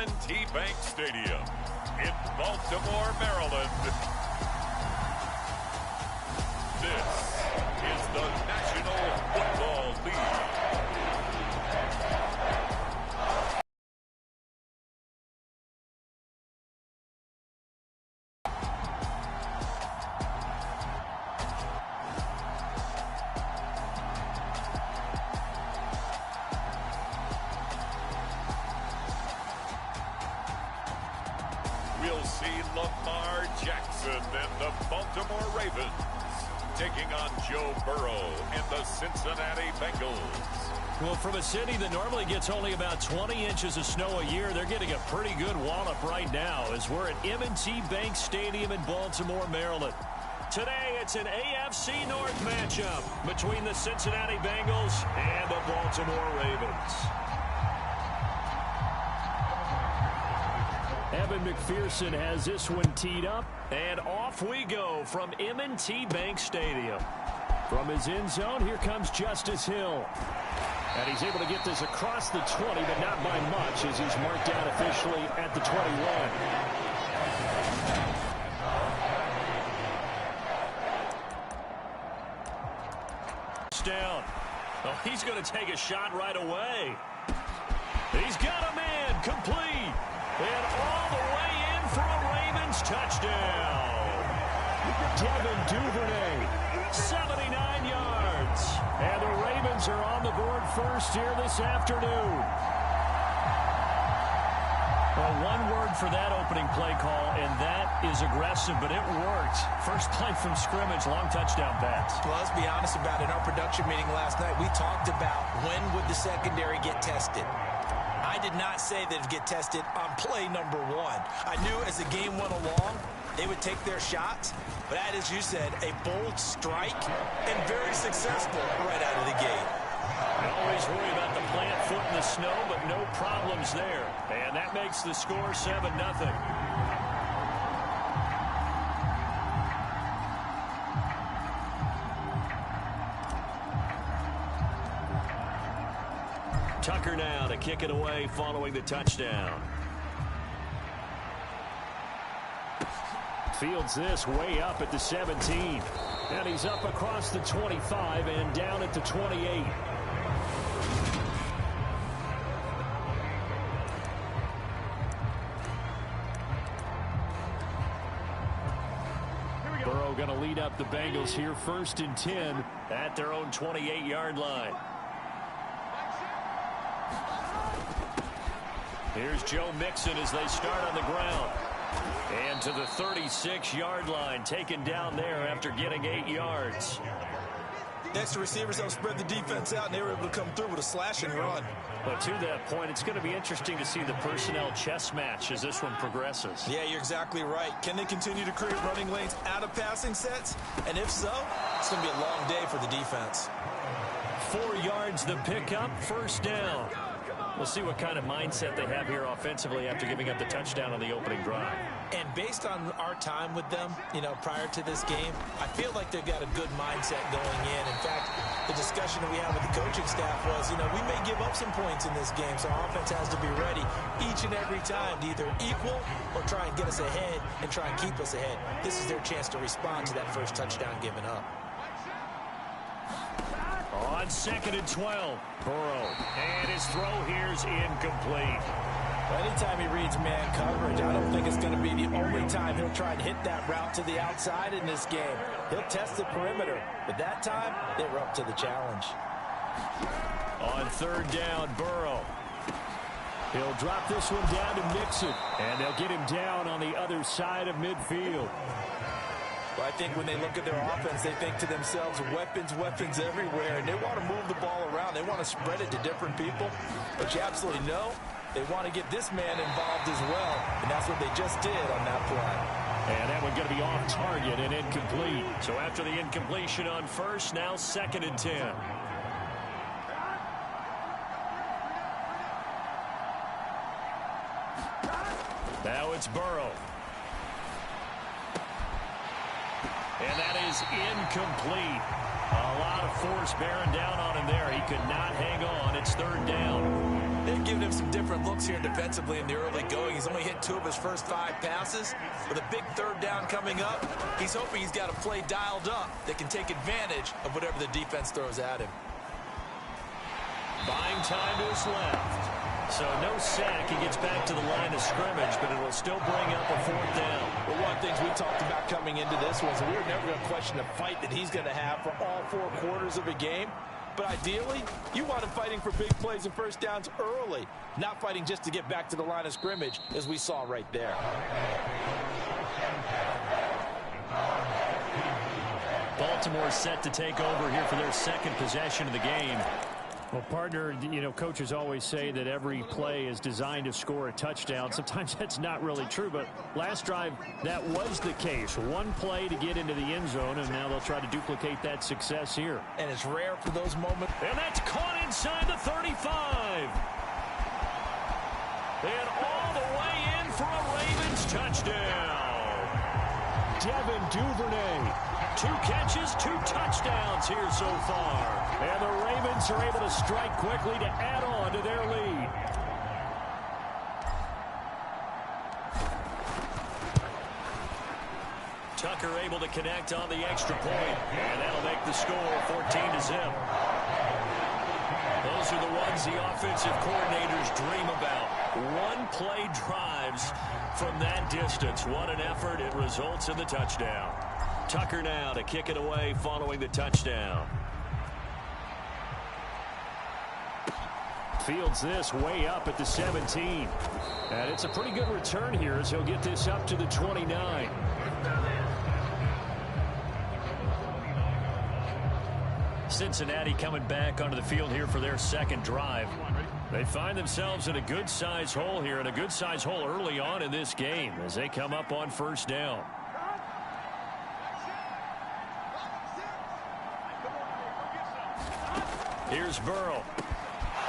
M&T Bank Stadium in Baltimore, Maryland. This is the National Football League. We'll see Lamar Jackson and the Baltimore Ravens taking on Joe Burrow and the Cincinnati Bengals. Well, from a city that normally gets only about 20 inches of snow a year, they're getting a pretty good wallop right now as we're at M&T Bank Stadium in Baltimore, Maryland. Today, it's an AFC North matchup between the Cincinnati Bengals and the Baltimore Ravens. Evan McPherson has this one teed up, and off we go from M&T Bank Stadium. From his end zone, here comes Justice Hill. And he's able to get this across the 20, but not by much, as he's marked down officially at the 21. Down. Oh, he's going to take a shot right away. He's got a man complete. And all the way in for a Ravens touchdown. Devin Duvernay, 79 yards. And the Ravens are on the board first here this afternoon. Well, one word for that opening play call, and that is aggressive, but it worked. First play from scrimmage, long touchdown pass. Well, let's be honest about it. In our production meeting last night, we talked about when would the secondary get tested. I did not say that it'd get tested on play number one. I knew as the game went along, they would take their shots. But that, as you said, a bold strike and very successful right out of the gate. I always worry about the plant foot in the snow, but no problems there. And that makes the score 7-0. Tucker now to kick it away following the touchdown. Fields this way up at the 17. And he's up across the 25 and down at the 28. Burrow going to lead up the Bengals here, 1st and 10 at their own 28-yard line. Here's Joe Mixon as they start on the ground. And to the 36-yard line, taken down there after getting 8 yards. Extra receivers don't spread the defense out, and they were able to come through with a slash and run. But to that point, it's going to be interesting to see the personnel chess match as this one progresses. Yeah, you're exactly right. Can they continue to create running lanes out of passing sets? And if so, it's going to be a long day for the defense. 4 yards the pickup, 1st down. We'll see what kind of mindset they have here offensively after giving up the touchdown on the opening drive. And based on our time with them, prior to this game, I feel like they've got a good mindset going in. In fact, the discussion that we had with the coaching staff was, we may give up some points in this game, so our offense has to be ready each and every time to either equal or try and get us ahead and try and keep us ahead. This is their chance to respond to that first touchdown given up. On 2nd and 12, Burrow, and his throw here's incomplete. Anytime he reads man coverage, I don't think it's going to be the only time he'll try and hit that route to the outside in this game. He'll test the perimeter, but that time, they were up to the challenge. On 3rd down, Burrow. He'll drop this one down to Mixon, and they'll get him down on the other side of midfield. Well, I think when they look at their offense, they think to themselves, weapons, weapons everywhere, and they want to move the ball around. They want to spread it to different people, but you absolutely know they want to get this man involved as well, and that's what they just did on that play. And that one going to be off target and incomplete. So after the incompletion on 1st, now 2nd and 10. Now it's Burrow. And that is incomplete. A a lot of force bearing down on him there. He could not hang on. It's third down. They've given him some different looks here defensively in the early going. He's only hit 2 of his first 5 passes. With a big third down coming up, he's hoping he's got a play dialed up that can take advantage of whatever the defense throws at him. Buying time to his left. So no sack. He gets back to the line of scrimmage, but it will still bring up a fourth down. Well, one of the things we talked about coming into this was we were never going to question the fight that he's going to have for all 4 quarters of a game. But ideally, you want him fighting for big plays and first downs early, not fighting just to get back to the line of scrimmage, as we saw right there. Baltimore set to take over here for their second possession of the game. Well, partner, you know, coaches always say that every play is designed to score a touchdown. Sometimes that's not really true, but last drive, that was the case. One play to get into the end zone, and now they'll try to duplicate that success here. And it's rare for those moments. And that's caught inside the 35. And all the way in for a Ravens touchdown. Devin Duvernay. 2 catches, 2 touchdowns here so far. And the Ravens are able to strike quickly to add on to their lead. Tucker able to connect on the extra point. And that'll make the score 14-0. Those are the ones the offensive coordinators dream about. One-play drives from that distance. What an effort. It results in the touchdown. Tucker now to kick it away following the touchdown. Fields this way up at the 17. And it's a pretty good return here as he'll get this up to the 29. Cincinnati coming back onto the field here for their second drive. They find themselves in a good-size hole here, and a good-size hole early on in this game as they come up on first down. Here's Burrow.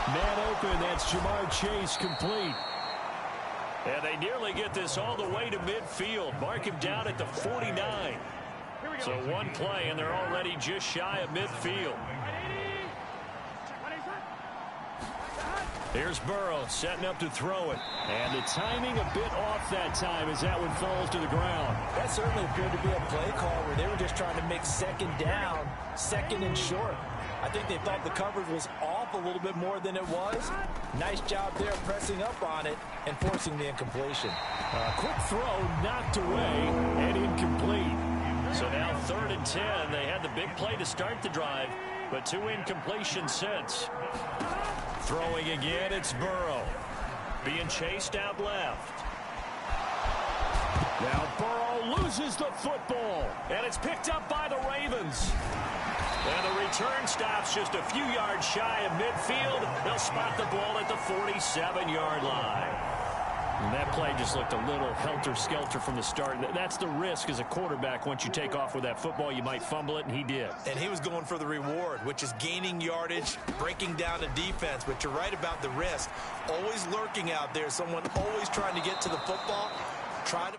Man open, that's Jamar Chase complete. And they nearly get this all the way to midfield. Mark him down at the 49. So one play, and they're already just shy of midfield. Here's Burrow setting up to throw it. And the timing a bit off that time as that one falls to the ground. That certainly appeared to be a play call where they were just trying to make second down, second and short. I think they thought the coverage was off a little bit more than it was. Nice job there pressing up on it and forcing the incompletion. Quick throw knocked away and incomplete. So now 3rd and 10. They had the big play to start the drive, but 2 incompletions since. Throwing again, it's Burrow. Being chased out left. Now Burrow loses the football. And it's picked up by the Ravens. And the return stops just a few yards shy of midfield. They'll spot the ball at the 47-yard line. And that play just looked a little helter-skelter from the start. That's the risk as a quarterback. Once you take off with that football, you might fumble it, and he did. And he was going for the reward, which is gaining yardage, breaking down the defense. But you're right about the risk. Always lurking out there, someone always trying to get to the football. Try to...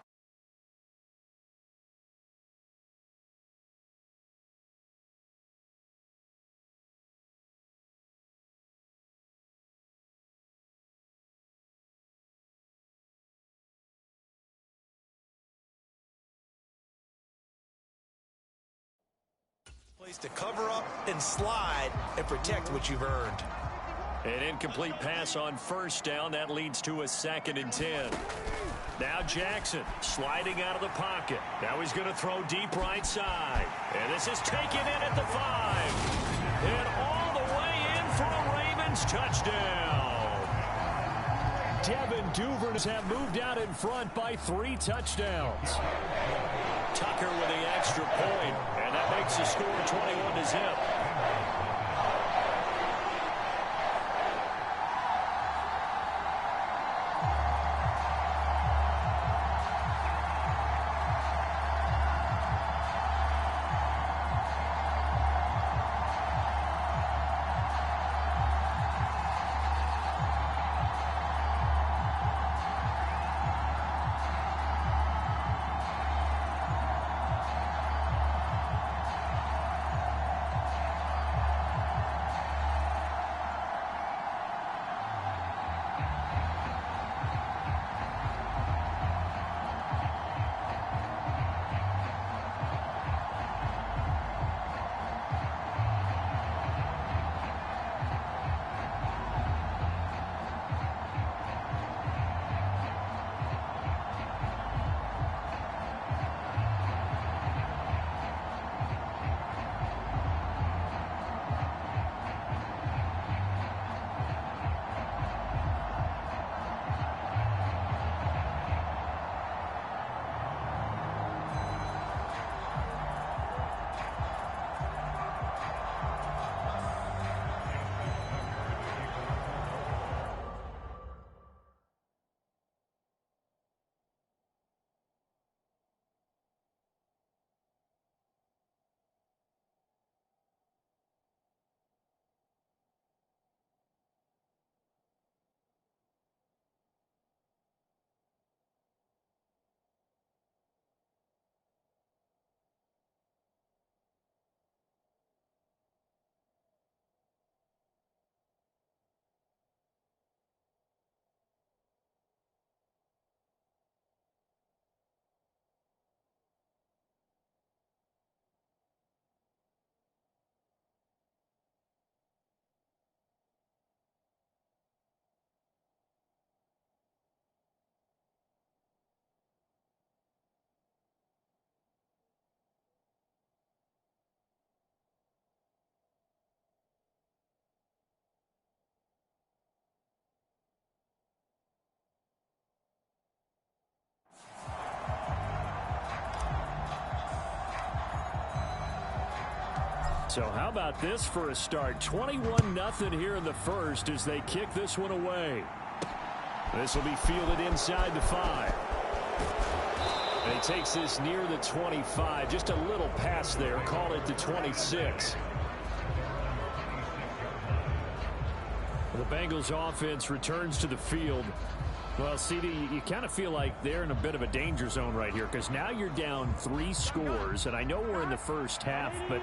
place to cover up and slide and protect what you've earned. An incomplete pass on first down. That leads to a 2nd and 10. Now Jackson sliding out of the pocket. Now he's going to throw deep right side. And this is taken in at the 5. And all the way in for a Ravens touchdown. Devin Duvernay have moved out in front by 3 touchdowns. Tucker with the extra point, and that makes the score 21-0. So how about this for a start? 21-0 here in the first as they kick this one away. This will be fielded inside the 5. And he takes this near the 25. Just a little pass there. Call it the 26. The Bengals offense returns to the field. Well, CD, you kind of feel like they're in a bit of a danger zone right here because now you're down 3 scores. And I know we're in the first half, but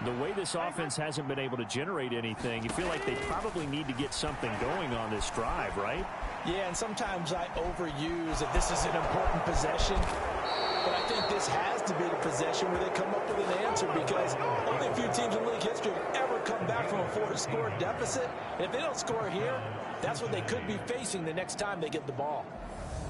the way this offense hasn't been able to generate anything, you feel like they probably need to get something going on this drive, right? Yeah, and sometimes I overuse that this is an important possession. But I think this has to be the possession where they come up with an answer because only a few teams in league history have ever come back from a 4-score deficit. And if they don't score here, that's what they could be facing the next time they get the ball.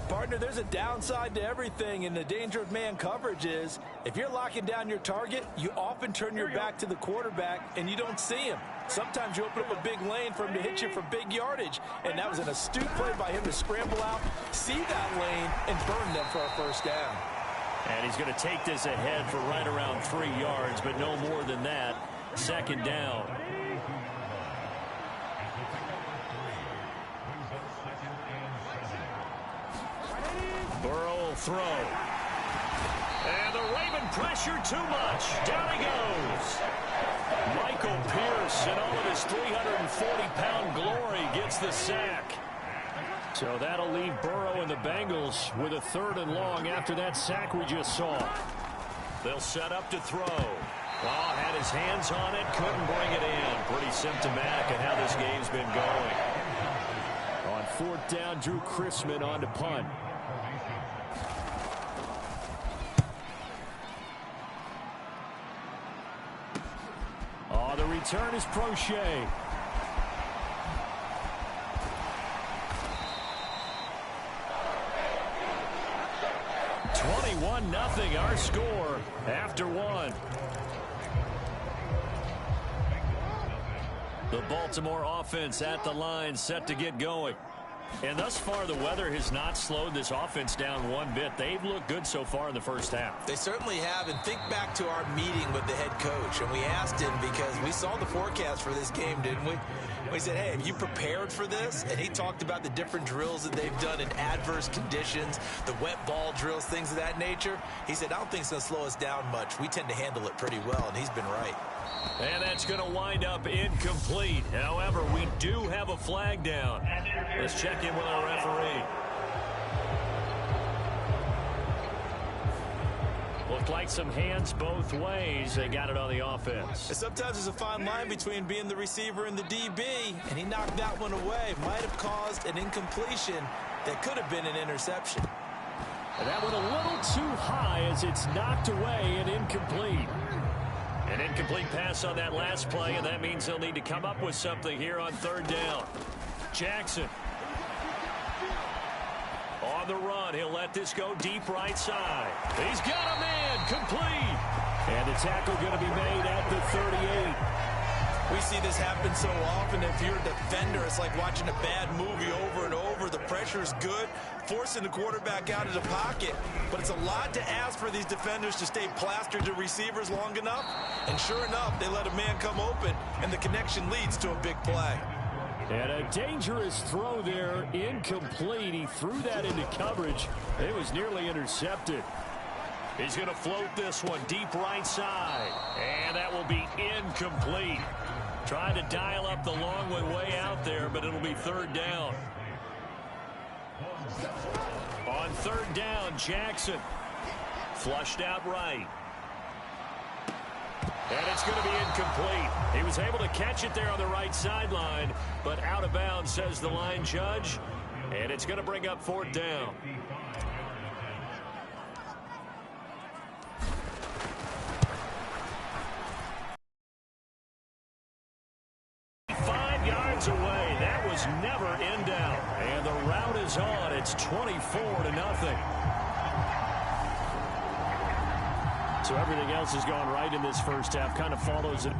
Partner, there's a downside to everything, and the danger of man coverage is if you're locking down your target, you often turn your back to the quarterback and you don't see him. Sometimes you open up a big lane for him to hit you for big yardage, and that was an astute play by him to scramble out, see that lane, and burn them for a first down. And he's going to take this ahead for right around 3 yards, but no more than that. Second down. Burrow will throw. And the Raven pressure too much. Down he goes. Michael Pierce, in all of his 340-pound glory, gets the sack. So that'll leave Burrow and the Bengals with a 3rd and long after that sack we just saw. They'll set up to throw. Oh, had his hands on it, couldn't bring it in. Pretty symptomatic of how this game's been going. On 4th down, Drew Chrisman on to punt. Oh, the return is Prochet. Nothing, our score after 1. The Baltimore offense at the line, set to get going. And thus far, the weather has not slowed this offense down one bit. They've looked good so far in the first half. They certainly have. And think back to our meeting with the head coach. And we asked him because we saw the forecast for this game, didn't we? We said, hey, have you prepared for this? And he talked about the different drills that they've done in adverse conditions, the wet ball drills, things of that nature. He said, I don't think it's going to slow us down much. We tend to handle it pretty well, and he's been right. And that's going to wind up incomplete. However, we do have a flag down. Let's check in with our referee. Looked like some hands both ways. They got it on the offense. And sometimes there's a fine line between being the receiver and the DB, and he knocked that one away. Might have caused an incompletion that could have been an interception. And that went a little too high as it's knocked away and incomplete. An incomplete pass on that last play, and that means they'll need to come up with something here on 3rd down. Jackson. On the run, he'll let this go deep right side. He's got a man, complete. And the tackle going to be made at the 38. We see this happen so often. If you're a defender, it's like watching a bad movie over and over. The pressure is good, forcing the quarterback out of the pocket. But it's a lot to ask for these defenders to stay plastered to receivers long enough. And sure enough, they let a man come open, and the connection leads to a big play. And a dangerous throw there, incomplete. He threw that into coverage. It was nearly intercepted. He's going to float this one deep right side. And that will be incomplete. Trying to dial up the long one way out there, but it'll be 3rd down. On 3rd down, Jackson. Flushed out right. And it's going to be incomplete. He was able to catch it there on the right sideline, but out of bounds, says the line judge. And it's going to bring up 4th down. Away. That was never in doubt. And the route is on. It's 24-0. So everything else has gone right in this first half. Kind of follows it.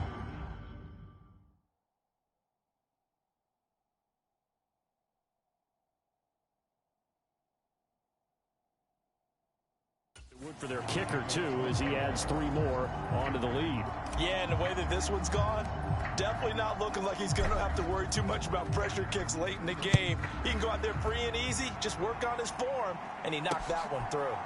Wood for their kicker, too, as he adds 3 more onto the lead. Yeah, and the way that this one's gone, definitely not looking like he's going to have to worry too much about pressure kicks late in the game. He can go out there free and easy, just work on his form, and he knocked that one through.